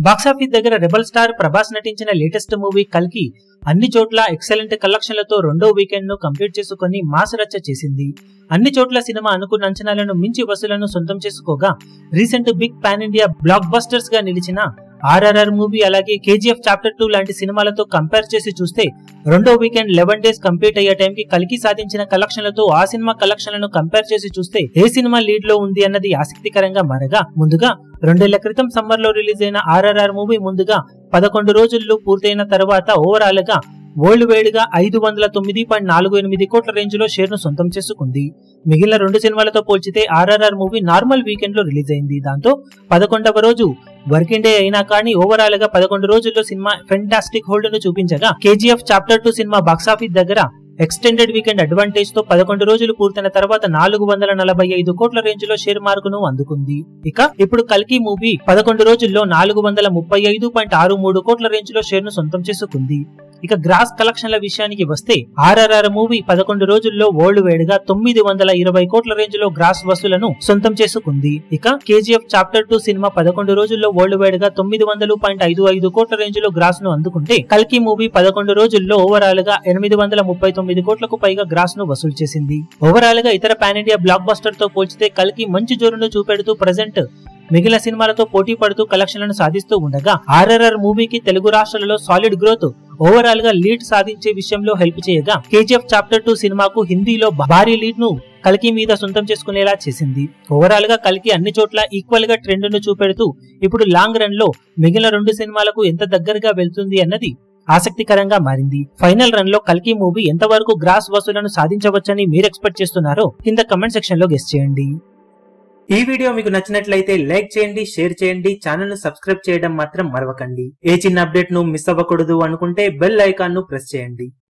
Box office దగ్గర rebel star Prabhas నటించిన latest movie కల్కి అన్ని చోట్ల ఎక్సలెంట్ కలెక్షన్లతో రెండో వీకెండ్ ను కంప్లీట్ చేసుకుని మాస్ రచ్చ చేసింది. అన్ని చోట్ల సినిమా అనుకున్న అంచనాలను మించి వసూలను సొంతం చేసుకోగా recent big pan India blockbusters గా నిలిచిన ఆర్ఆర్ఆర్ మూవీ అలాగే కేజీఎఫ్ చాప్టర్ 2 లాంటి సినిమాలతో కంపేర్ చేసి చూస్తే రెండో వీకెండ్ 11 డేస్ కంప్లీట్ అయ్యే టైంకి కల్కి సాధించిన కలెక్షన్లతో ఆ సినిమా కలెక్షన్లను కంపేర్ చేసి చూస్తే ఏ సినిమా లీడ్ లో ఉంది అన్నది ఆసక్తికరంగా మారగా ముందుగా 2 ఏళ్ల క్రితం సమ్మర్ లో రిలీజ్ అయిన ఆర్ఆర్ఆర్ మూవీ ముందుగా 11 రోజుల్లో పూర్తయిన తర్వాత ఓవరాల్ గా వరల్డ్ వైడ్ గా 509.48 కోట్ల రేంజ్ లో షేర్ ను సొంతం చేసుకుంది. మిగిలిన 2 సినిమాలతో పోల్చితే ఆర్ఆర్ఆర్ మూవీ నార్మల్ వీకెండ్ లో రిలీజ్ అయింది. దాంతో 11వ రోజు వర్కింగ్ డే అయినా కానీ ఓవరాల్ గా 11 రోజుల్లో సినిమా ఫెంటాస్టిక్ హోల్డ్ ను చూపించగా కేజీఎఫ్ చాప్టర్ 2 సినిమా బాక్సాఫీస్ దగ్గర ఎక్స్టెండెడ్ వీకెండ్ అడ్వాంటేజ్ తో 11 రోజులు పూర్తయిన తర్వాత 445 కోట్ల రేంజ్ లో షేర్ మార్కును అందుకుంది. ఇక ఇప్పుడు కల్కి మూవీ 11 రోజుల్లో 435.63 కోట్ల రేంజ్ లో షేర్ ను సొంతం చేసుకుంది. ఇక గ్రాస్ కలెక్షన్ల విషయానికి వస్తే ఆర్ఆర్ఆర్ మూవీ 11 రోజుల్లో వరల్డ్ వైడ్ గా 920 కోట్ల రేంజ్ లో గ్రాస్ వసూలను సొంతం చేసుకుంది. ఇక కేజీఎఫ్ చాప్టర్ 2 సినిమా 11 రోజుల్లో వరల్డ్ వైడ్ గా 900.55 కోట్ల రేంజ్ లో గ్రాస్ ను అందుకుంటే కల్కి మూవీ 11 రోజుల్లో ఓవరాల్ గా 839 కోట్లకు పైగా గ్రాస్ ను వసూలు చేసింది. ఓవరాల్ గా ఇతర పాన్ ఇండియా బ్లాక్ బస్టర్ తో పోల్చితే కల్కి మంచి జోరును చూపెడుతూ ప్రెజెంట్ మిగిలిన సినిమాలతో పోటీ పడుతూ కలెక్షన్లను సాధిస్తూ ఉండగా ఆర్ఆర్ఆర్ మూవీకి తెలుగు రాష్ట్రాలలో సాలిడ్ గ్రోత్ ఓవరాల్ గా లీడ్ సాధించే విషయంలో హెల్ప్ చేయగా కేజీఎఫ్ చాప్టర్ 2 సినిమాకు హిందీలో భారీ లీడ్ ను కల్కి మీద సొంతం చేసుకునేలా చేసింది. ఓవరాల్ గా కల్కి అన్ని చోట్ల ఈక్వల్ గా ట్రెండ్ ను చూపెడుతూ ఇప్పుడు లాంగ్ రన్ లో మిగిలిన 2 సినిమాలకు ఎంత దగ్గరగా వెళ్తుంది అన్నది ఆసక్తికరంగా మారింది. ఫైనల్ రన్ లో కల్కి మూవీ ఎంతవరకు గ్రాస్ వసూలను సాధించవచ్చని మీరు ఎక్స్పెక్ట్ చేస్తున్నారో కింద కమెంట్ సెక్షన్ లో గెస్ చేయండి. ఈ వీడియో మీకు నచ్చినట్లయితే లైక్ చేయండి, షేర్ చేయండి, ఛానల్ ను సబ్స్క్రైబ్ చేయడం మాత్రం మరవకండి. ఏ చిన్న అప్డేట్ ను మిస్ అవ్వకూడదు అనుకుంటే బెల్ ఐకాన్ ను ప్రెస్ చేయండి.